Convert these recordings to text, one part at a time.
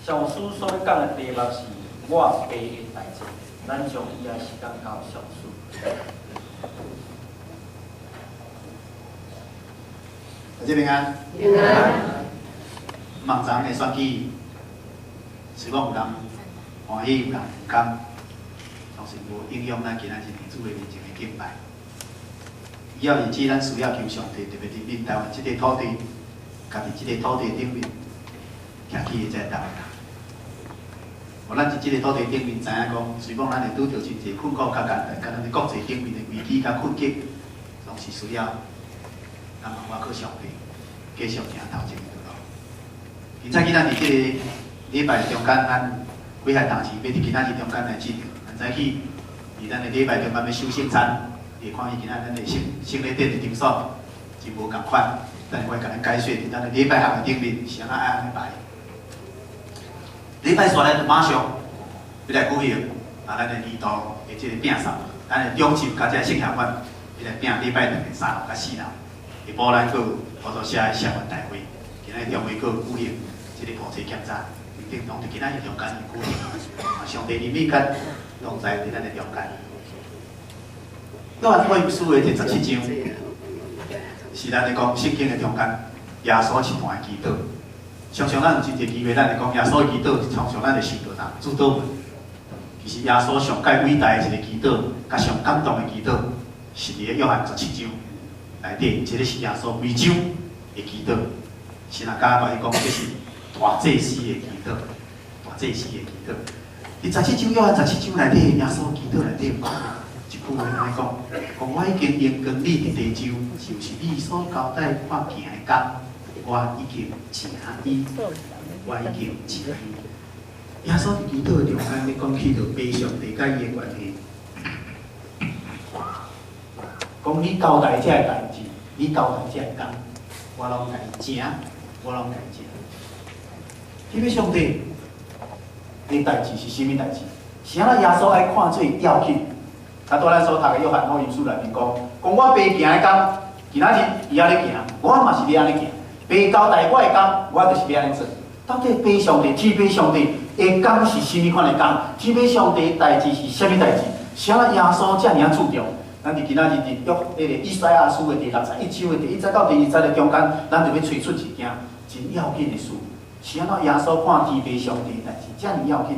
上师所讲的题目是我爸的代志，咱将以下时间交上师。大家平安。平安。望昨的选举，是讲有人欢喜，有人不甘，同时无影响咱今仔日民主的面前的敬拜。以后日子，咱需要求上帝，特别是恁台湾这个土地，家己这个土地顶面徛起的这台湾人。我咱伫这个土地顶面知影讲，虽讲咱会拄着真侪困苦甲艰难，甲咱的国际顶面的危机甲困境，拢是需要咱望我靠上帝继续行头前的道路。今仔日咱伫这个礼拜中间，咱几项代志要伫今仔日中间来记着。咱早起伫咱的礼拜中间要守圣餐，会看伊今仔咱的圣礼典的场所真无共款，但是我会甲咱解说伫咱的礼拜学的顶面是安怎爱安排。礼拜煞来就马上要来举行咱的二度的这个摒扫，咱的中集甲这圣协馆要来摒礼拜2、3号甲4号，下晡咱佫有合作社的社员大会，今仔中午佫有举行这个普查检查，顶拢伫今仔日中间举行，上帝人民间拢在伫咱的中间。约翰福音书的第17章是咱咧讲圣经的中间，耶稣一段的祈祷。常常咱有真侪机会，咱会讲耶稣的祈祷，常常咱会想到哪主祷文。其实耶稣上界伟大的一个祈祷，甲上感动的祈祷，是伫咧约翰17章内底，这个是耶稣规章的祈祷。神啊，甲我讲，这是大祭司的祈祷，大祭司的祈祷。伫17章约翰17章内底，耶稣祈祷内底有一句话安尼讲：我已经应跟你伫地上，就是你所交代我行的工。我已经成伊，我已经成伊。耶稣伫祈祷的中间，咧讲起着悲上帝甲伊的关系，讲你交代这个代志，你交代这个工，我拢甲伊成，我拢甲伊成。迄个上帝的代志是甚物代志？是安怎耶稣爱看做要紧？啊，拄咱所读的约翰福音书内面讲我爸行的工，今仔日伊安尼行，我嘛是要安尼行。爸交代我的工，我就是要安尼做。到底爸上帝、天父上帝的工是甚物款的工？天父上帝的代志是甚物代志？是安怎耶稣遮尔注重？咱伫今仔日伫以赛亚书的第61章的第1节到第2节的中间，咱就要找出一件真要紧的事。是安怎耶稣看天父上帝的代志遮尔要紧？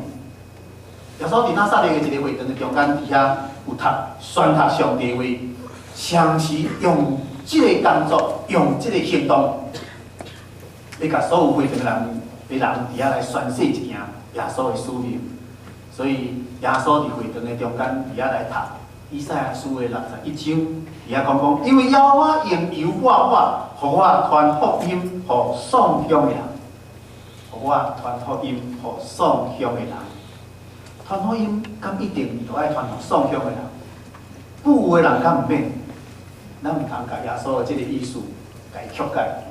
耶稣伫拿撒勒的一个会堂的中间，伫遐有宣读上帝话，长期用这个工作，用这个行动。要甲所有会堂的人伫遐来宣誓一件耶稣的使命，所以耶稣伫会堂的中间伫遐来读以赛亚书的61章，伫遐讲，因为要我用油抹我，互我传福音，互丧乡的人，互我传福音，互丧乡的人。传福音敢一定就爱传互丧乡的人？不有的人敢毋免？咱毋通甲耶稣的这个意思甲伊曲解。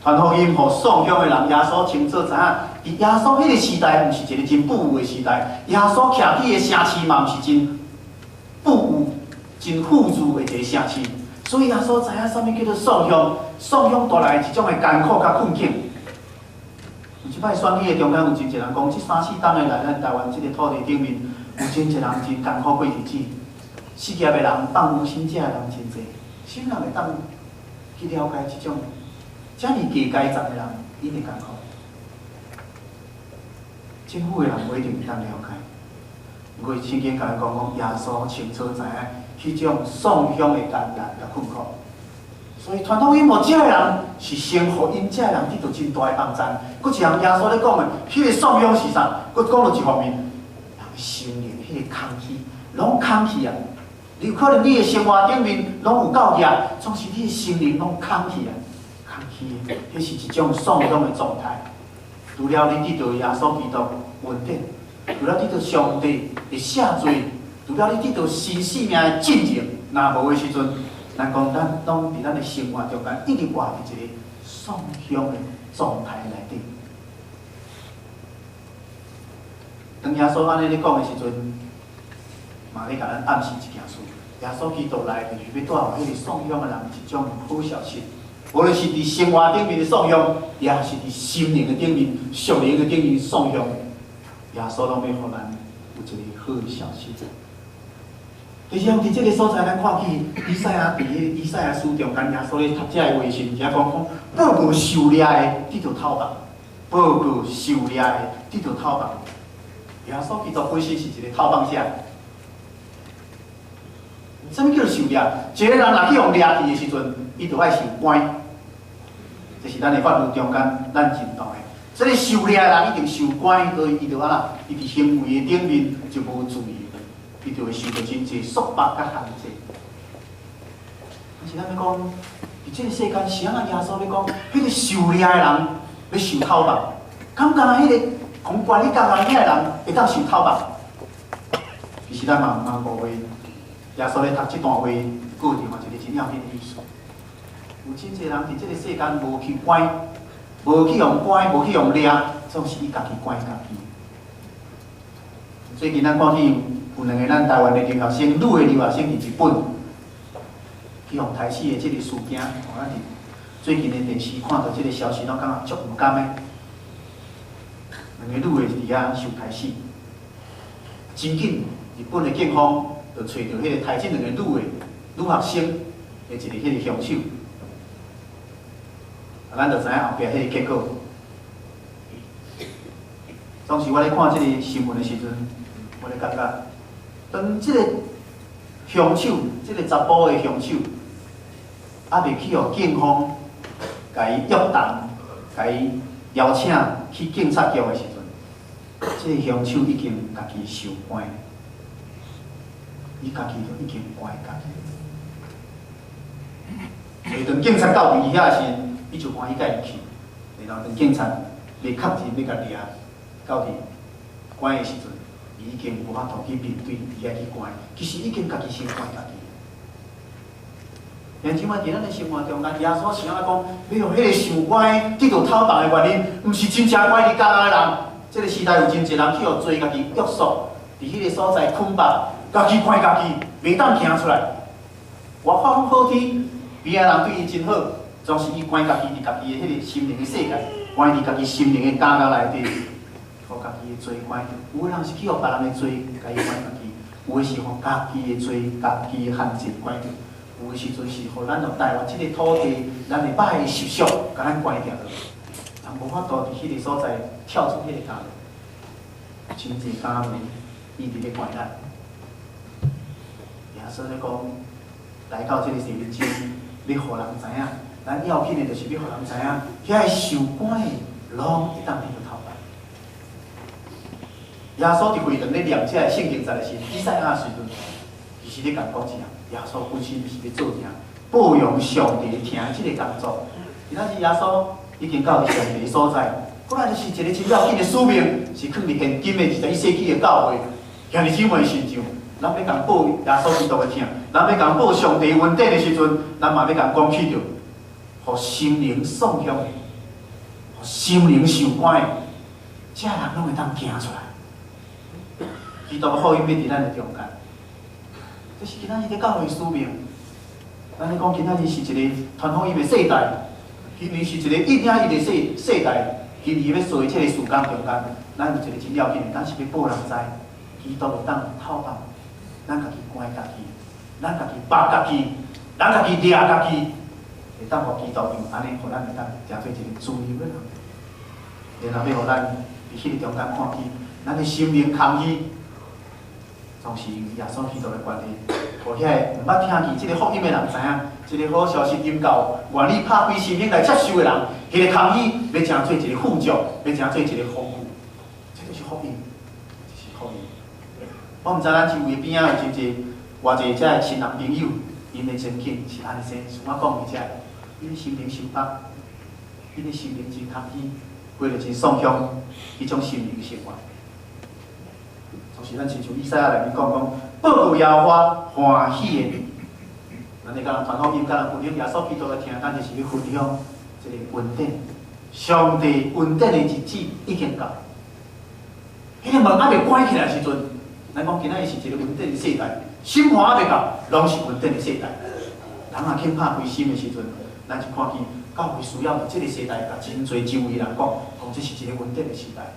传福音互丧乡的人，耶稣清楚知影，伫耶稣迄个时代，毋是一个真富裕的时代。耶稣徛起的城市嘛，毋是真富裕、真富足的一个城市。所以耶稣知影啥物叫做丧乡，丧乡带来一种的艰苦甲困境。有一摆选举的中间，有真侪人讲，这3、4冬的来咱台湾这个土地顶面，有真侪人真艰苦过日子。失业的人、放无薪假的人真侪，谁人会当去了解这种？遮尔低阶层的人，一定艰苦。政府的人不一定会当了解。不过圣经甲咱讲，耶稣清楚知影迄种丧乡的艰难甲困苦。所以传福音无遮个人，是先互因遮个人得到真大的帮助。佫一项耶稣咧讲的，迄个丧乡是啥？佫讲到一方面，人心灵迄个空虚，拢空虚啊！你有可能你的生活顶面拢有够热，总是你的心灵拢空虚啊！迄是一种丧乡的状态。除了你得到耶稣基督恩典，除了你得到上帝的赦罪，除了你得到新生命的进程，若无的时阵，咱讲咱拢伫咱的生活中间一直活伫一个丧乡的状态内底。当耶稣安尼咧讲的时阵，嘛咧甲咱暗示一件事：耶稣基督来就是要带互迄个丧乡的人一种好消息。无论是伫生活顶面的颂扬，也是伫心灵的顶面、属灵的顶面颂扬，耶稣拢要互咱有一个好的消息。就是讲伫即个所在，咱看见以赛亚伫迄以赛亚书中间，耶稣咧读这个话时，遐讲报告受掠的得到讨办，报告受掠的得到讨办。耶稣基督本身是一个讨办者。什么叫做受掠？一个人若去互掠去的时阵，伊就爱受关。这是咱的法律中间咱认同的。这个受掠的人一定受关，所以伊就安那，伊伫行为的顶面就无注意。伊就会受到真济束缚甲限制。但是咱要讲，伫即个世间，是安那耶稣要讲，迄个受掠的人要受讨办，敢敢若迄个讲关于感恩遐的人会当受讨办？其实咱嘛误会，耶稣咧读即段话过程嘛，一个真要紧的意思。有真济人伫即个世间无去关，无去用关，无去用掠，总是伊家己关家己。最近咱看见。有两个咱台湾的留学生，女的留学生伫日本去互杀死的即个事件，咱伫最近的电视看到即个消息，拢感觉足唔甘的。两个女的伫遐受杀死，真紧日本的警方就找到迄个杀即两个女学生的一个迄个凶手，咱就知影后壁迄个结果。当时我咧看即个新闻的时阵，我咧感觉。当即个凶手，即个查甫的凶手，还未去互警方甲伊约谈，甲伊邀请去警察局的时阵，即个凶手已经家己受关，伊家己就已经关家己。所以当警察到伫伊遐时，伊就欢喜甲伊去，然后当警察要确认要甲掠到伫关的时阵。已经无法度去面对伊遐去关，其实已经家己先关家己。因即摆伫咱的生活中间，耶稣是安怎讲？要用迄个受关得到讨办的原因，毋是真正关伊家的人。这个时代有真侪人去互罪家己约束，伫迄个所在捆绑，家己关家己，袂当行出来。外口好天，边仔人对伊真好，总是伊关家己伫家己的迄个心灵的世界，关伫家己心灵的家内底。互家己的罪关，有的人是去互别人的罪，家己关家己；有的是互家己的罪、家己的限制关着；有的时阵是互咱着台湾即个土地，咱的歹的习俗，甲咱关掉了，人无法度伫迄个所在跳出迄个家门，真济家门伊伫咧关咱。耶稣咧讲，来到即个世面前，要互人知影，咱要紧的就是要互人知影，遐受关的，拢一当伫个头。耶稣伫会堂咧念这圣经，在是以赛亚时阵，其实咧甲讲啥？耶稣本身就是咧做啥？报用上帝听即个工作。今仔日耶稣已经到伫上帝所在，本来就是一个真要紧的使命，是放伫现今的21世纪的教会，兄弟姊妹身上，咱要共报耶稣基督的听，咱要共报上帝恩典的时阵，咱嘛要共讲起着，互心灵爽向的，互心灵受关的，这人拢会当行出来。基督的福音要伫咱的中间，这是今仔日的教会使命。咱咧讲，今仔日是一个传福音的世代，今年是一个一领一的世代。今年要做的这个事工中间，咱有一个真要紧的，咱是要报人知，基督会当讨办，咱家己关家己，咱家己绑家己，咱家己掠家己，会当互基督用安尼，互咱会当成做一个自由的人。然后要互咱伫迄个中间看见，咱的心灵空虚。总是耶稣基督的关系，互遐毋捌听见即个福音的人知影，即个好消息引导，愿意拍开心胸来接受的人，迄个空虚要成做一个富足，要成做一个丰富，这就是福音，这是福音。我毋知咱周围边仔有真济偌济遮的亲人朋友，因的前景是安尼生，像我讲的遮，因的心灵受绑，因的心灵真空虚，过着真爽向迄种心灵生活。就是咱亲像以赛亚内面讲，报告耶和华欢喜的。咱咧讲传福音，敢若分享耶稣基督来听，咱就是要分享这个恩典。上帝恩典的日子已经到，迄个门还未关起来时阵，咱讲今仔日是一个恩典的世代，心还未到，拢是恩典的世代。人若肯拍开心的时阵，咱就看见教会需要伫即个时代，甲真侪周围人讲，这是一个稳定的时代，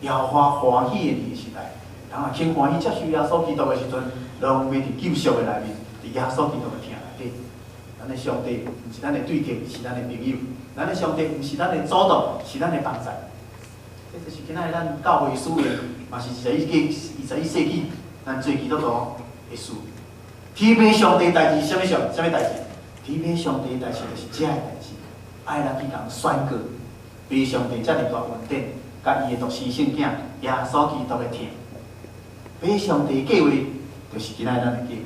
摇花欢喜的时代。人啊，轻欢喜接受耶稣基督的时阵，拢要伫救赎的内面，伫耶稣基督的听内底。咱的上帝毋是咱的对敌，是咱的朋友。咱的上帝毋是咱的阻挡，是咱的帮助。这就是今仔日咱教会需要，嘛是21世纪咱做基督徒的事。提拔上帝代志，什么代志？提拔上帝代志就是遮个代志，爱人去共宣告，被上帝遮尔大恩典，甲伊的独生圣囝耶稣基督的听。爬上帝的计划，就是今仔日咱的计划；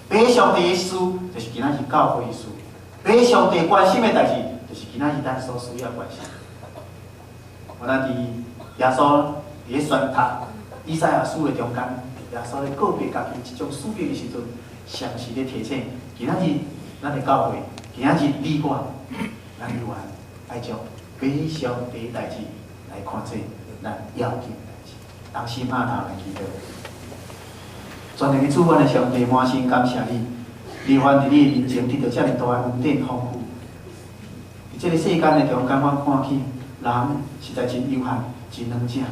爬上帝的事，就是今仔日教会的事；爬上帝关心的代志，就是今仔日咱所需要关心。我咱伫耶稣伫咧宣读以赛亚书的中间，耶稣咧告别家己一种使命的时阵，详细咧提醒今仔日咱的教会，今仔日你我，咱有缘爱将爬上帝的代志来看做咱要紧的代志，当心码头来祈祷。全能的主管的上帝，满心感谢你，你愿伫你的面前得到遮尔大的恩典丰富。伫这个世间的中间，我看起人实在真有限，真软弱。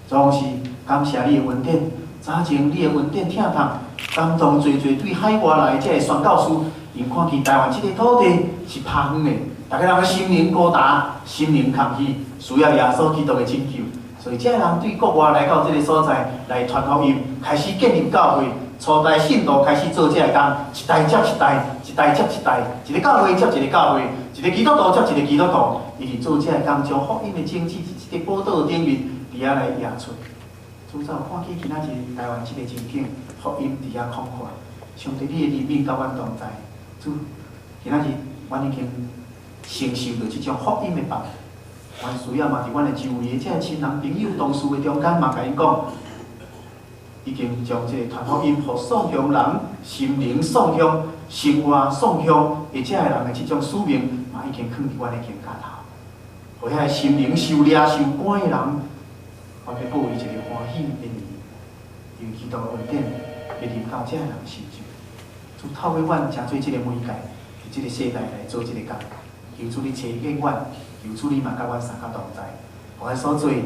总是感谢你的恩典，早前你的恩典疼痛，感动侪对海外来这个宣教师，因看起台湾这个土地是怕远的，大家人的心灵孤单，心灵空虚，需要耶稣基督的拯救。所以，这人对国外来到这个所在来传福音，开始建立教会，初代信徒开始做这个工，一代接一代，一代接一代，一个教会接一个教会，一个基督徒接一个基督徒，伊伫做这个工，将福音的经济一个报道顶面，伫遐来演出。主早看起今仔日台湾这个情景，福音伫遐广阔，上帝你的怜悯甲阮同在。主，今仔日阮已经承受着这种福音的棒。阮需要嘛，伫阮的周围的这亲人朋友、同事的中间嘛，甲因讲，已经将这个传福音，互送向人心灵送向、生活送向的这个人的这种使命，嘛已经放伫阮的肩胛头。互遐心灵受掠、受赶的人，我要报伊一个欢喜的年，用基督的恩典会临到这个人的身上。就透过阮诚做这个媒介，伫这个世代来做这个工，求主你垂见阮。求主你嘛，甲阮三脚同在，互阮所做荣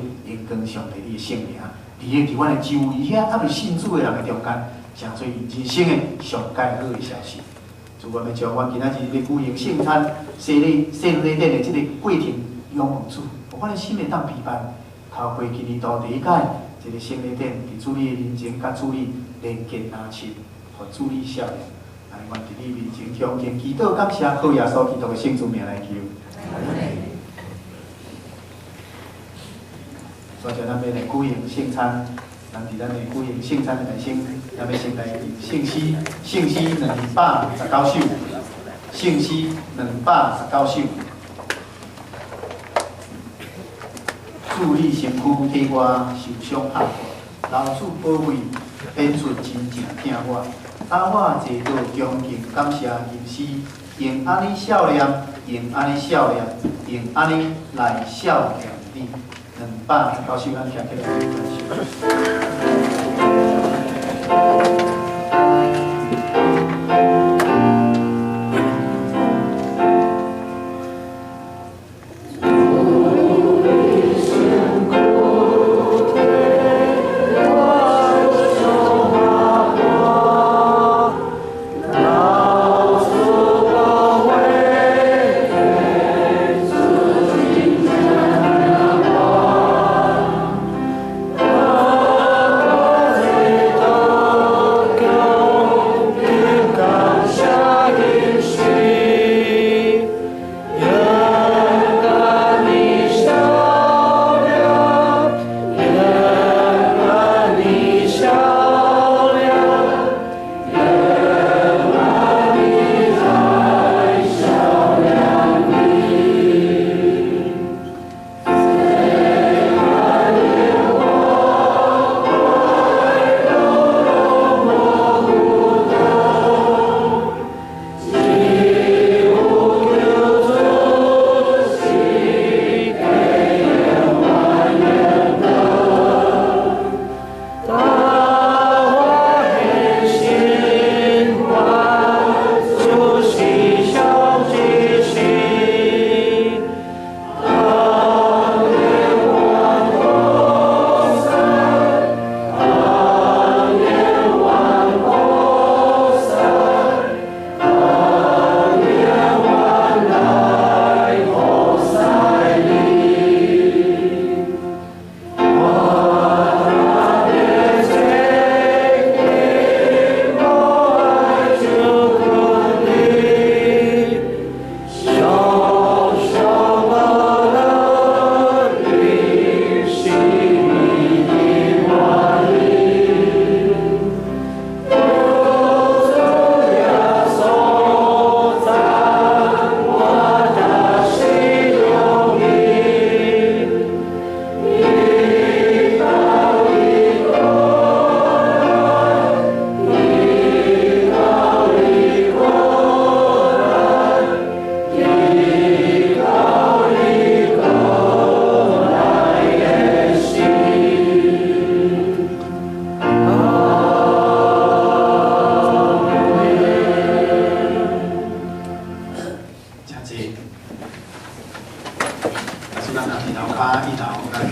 光上帝你的圣名，伫阮的周围遐还未信主的人的中间，诚做人生的上佳好的消息。主，我们将阮今仔日要举行圣餐、圣礼典的这个过程仰望主，互阮的心会当疲惫。透过今年度第一届这个圣礼典，伫主你的面前，甲主你连结拿亲，互主你笑脸。来，阮伫你面前恭敬祈祷感谢，靠耶稣基督的圣主名来求。所以咱要来举行圣餐，咱伫咱的举行圣餐的内先，咱要先来圣诗219首，圣诗219首。助你身躯替我受伤害，老主保卫，变出真正疼我。当我坐倒恭敬感谢吟诗，用安尼笑脸，用安尼笑脸，用安尼来笑脸你。219首，咱听起来很感谢。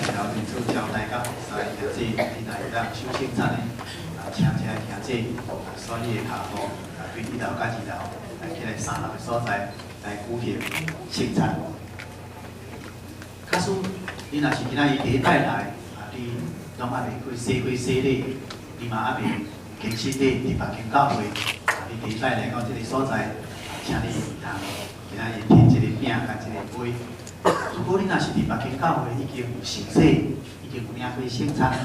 条面做交代甲服侍兄弟，你来当修圣餐的，请这兄弟选你的脚步，对1楼甲2楼，来起来3楼的所在来举行圣餐。假使你若是今仔日第一摆来，你拢还袂去洗礼，你嘛还袂更新你伫北京教会，你第一摆来到这个所在，请你通今仔日摕这个饼甲这个杯。如果你若是伫北京教会已经有受洗，已经有领过圣餐，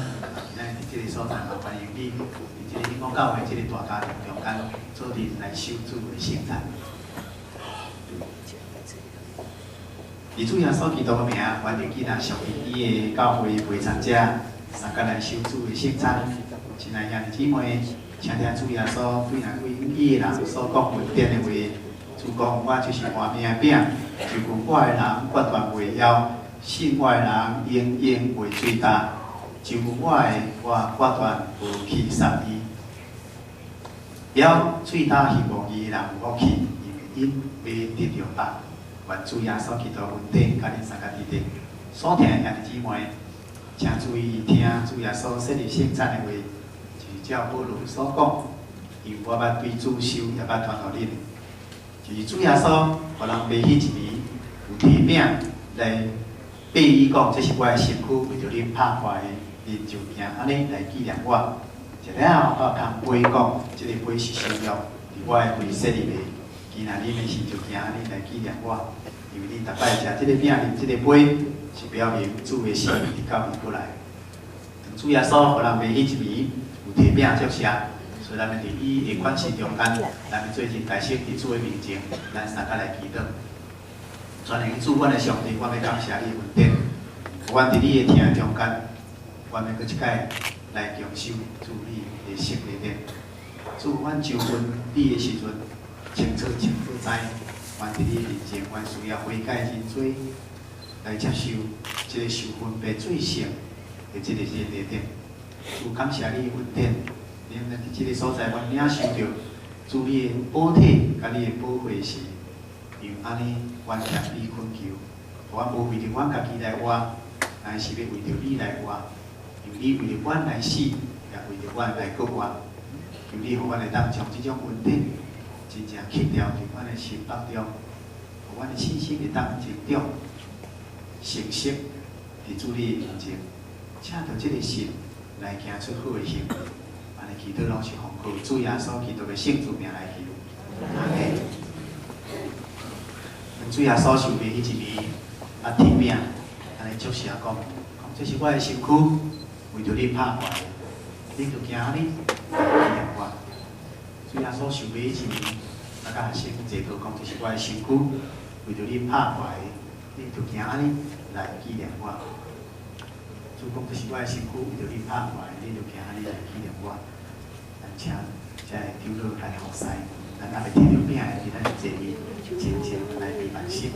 今仔日伫这个所在嘛欢迎你，伫这个英国教会这个大家庭中间做阵来守主的圣餐。以主耶稣基督的名，愿着今仔上伊的教会陪参者，三个来守主的圣餐。亲爱兄弟姊妹，请听主耶稣对那位伊的人所讲恩典的话。主讲，我就是活命的饼，就cùng我的人决断袂枵，信我的人永远袂水干，就cùng我决断无去杀伊。了水干希望伊的人有福气，因为因要得着饱。愿主耶稣基督恩典，甲恁三个伫地。所听的兄弟姊妹，请注意听主耶稣设立圣餐的话，就是照保罗所讲，因为我捌对主受，也捌传互恁。就是主耶稣，互人买起一味，有提饼来比喻讲，这是我的身躯，为着恁拍破的，恁就行安尼来纪念我。食了后，我通杯讲，这个杯是新约，伫我的胃设立的。今仔日的时就行安尼来纪念我，因为恁逐摆食这个饼、啉这个杯，是表明主的心意到你过来。主耶稣，互人买起一味，有提饼接食。所以咱们伫伊的关系中间，咱们最近大声伫主的面前，咱三个来祈祷。全能主，阮的上帝，我要感谢你恩典，阮伫你的听中间，阮要搁一摆来强守主你的圣礼。主，阮求问你的时阵，清楚知，阮伫你面前，阮需要悔改认罪，来接受这个受分别最圣的这个礼典。主，感谢你恩典。因为伫即个所在，阮领受着主你的保体，甲你的保护时，用安尼完全你恳求，阮无为着阮家己来活，但是要为着你来活，由你为着阮来死，也为着阮来搁活。求你互阮会当将即种恩典真正刻掉伫阮的心目中，互阮的信心会当成长、成熟伫主你的面前，请着即个心来行出好的行。祈祷拢是奉靠主耶稣基督的圣主名来祈。阿门。主耶稣受卖迄一味提饼，安尼祝谢讲，这是我的身躯，为着你拍破的，你就行安尼来纪念我。主耶稣受卖迄一味，甲学生坐道讲，这是我的身躯，为着你拍破的，你就行安尼来纪念我。主讲，这是我的身躯，为着你拍破的，你就行安尼来纪念我。请这丢落来服侍，咱也袂摕到饼的，其他的坐位，真正来陪伴心。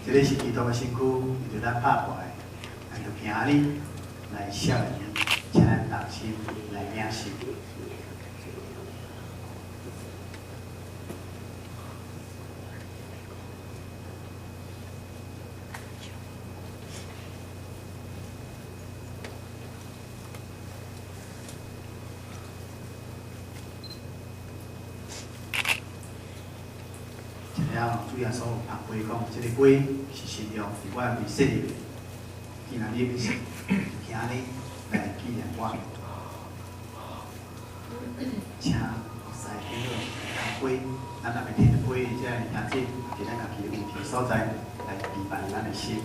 这个是基督的身躯，为着咱拍破的，咱就今日来孝念伊，请咱同心来领受。了，主耶稣旁杯讲，这个杯是信用，是我为设立的。既然你要信，今日来纪念我，请师兄来杯，咱若袂摕着杯，这样兄弟伫咱家己的问题所在来陪伴咱的心。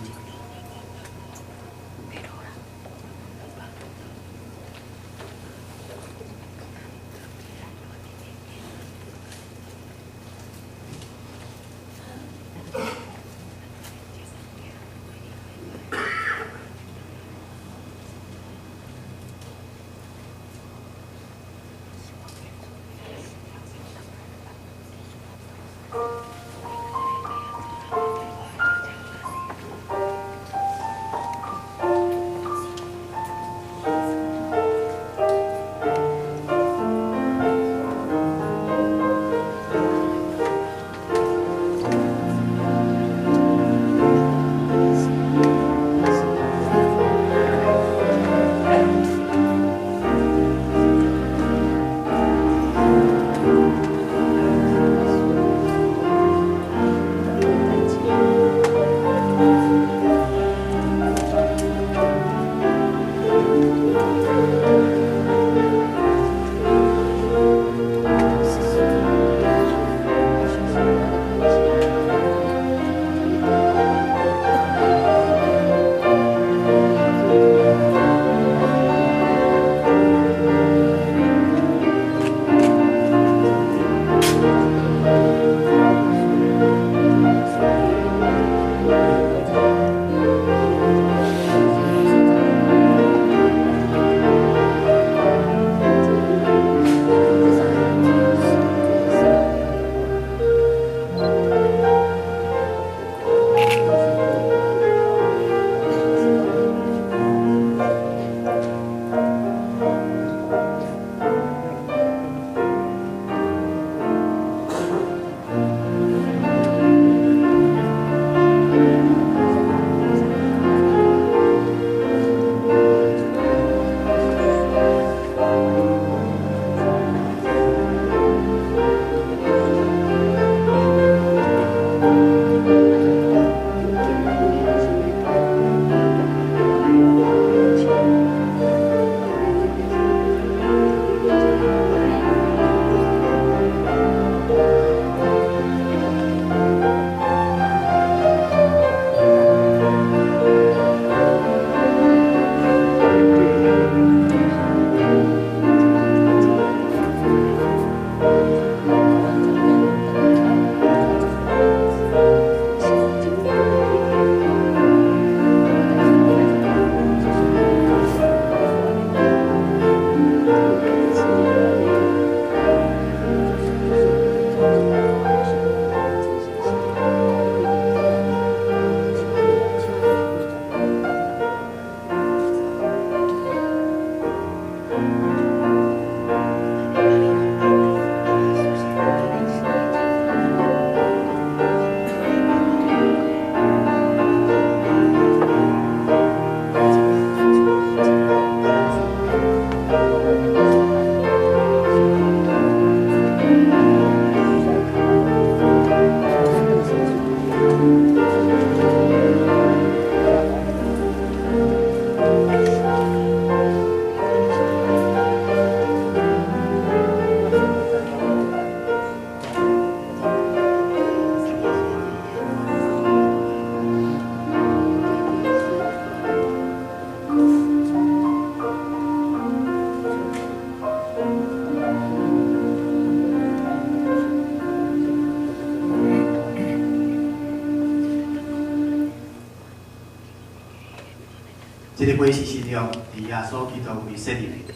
这个杯是信用，伫耶稣基督为设立的。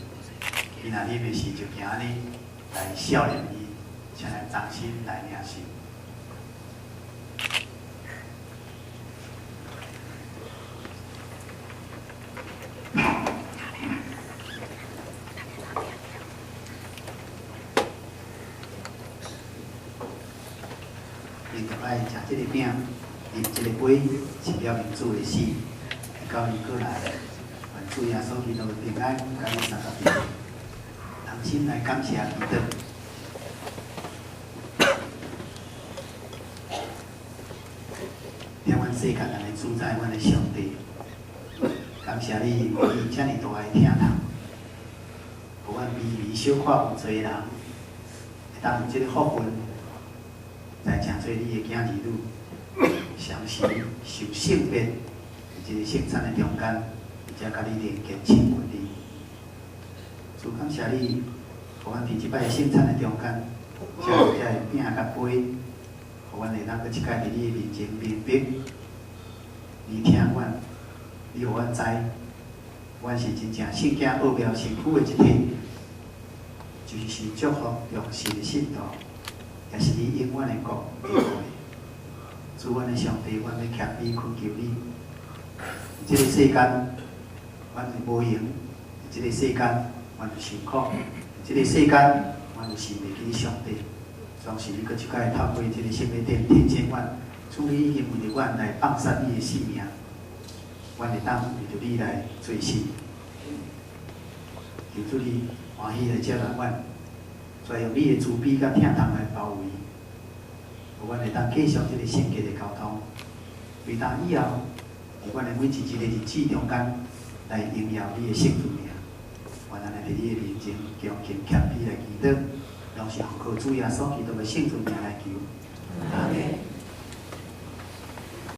今仔日的时就今仔日来孝念伊，请来掌心来领受。爱食即个饼，啉即个杯，是了民主的死。到伊过来，愿主耶稣基督的平安，甲你三十年，同心来感谢基督。听阮世间人的主宰，阮的上帝，感谢你，以遮尔大的听头，互阮微微小可有侪人，会当有即个福分，来诚做你的囝儿女，相时受圣别，伫即个圣餐的中间，而且甲你连结亲密的。主感谢你，互阮伫即摆圣餐的中间，才有遮个饼甲杯。互阮会当搁一摆伫你的面前明白，你听阮，你互阮知，阮是真正圣经奥妙身躯的一体，就是祝福重视的信徒，也是你永远的国的会。主，阮的上帝，阮要谦卑恳求你，即个世间，阮是无用；即个世间，阮就辛苦；即个世间，阮就信袂起上帝。总是你搁一摆透过即个圣礼殿提醒阮，主你已经为着阮来放杀你的性命，阮会当为着你来做事。求主你欢喜来接纳阮，再用你的慈悲甲疼痛来包围，互阮会当继续即个圣洁的交通，为当以后伫阮的每一个日子中间来荣耀你的圣主名。愿咱来伫你的面前恭敬谦卑来祈祷。拢是靠主耶稣基督的圣主名来求，阿门。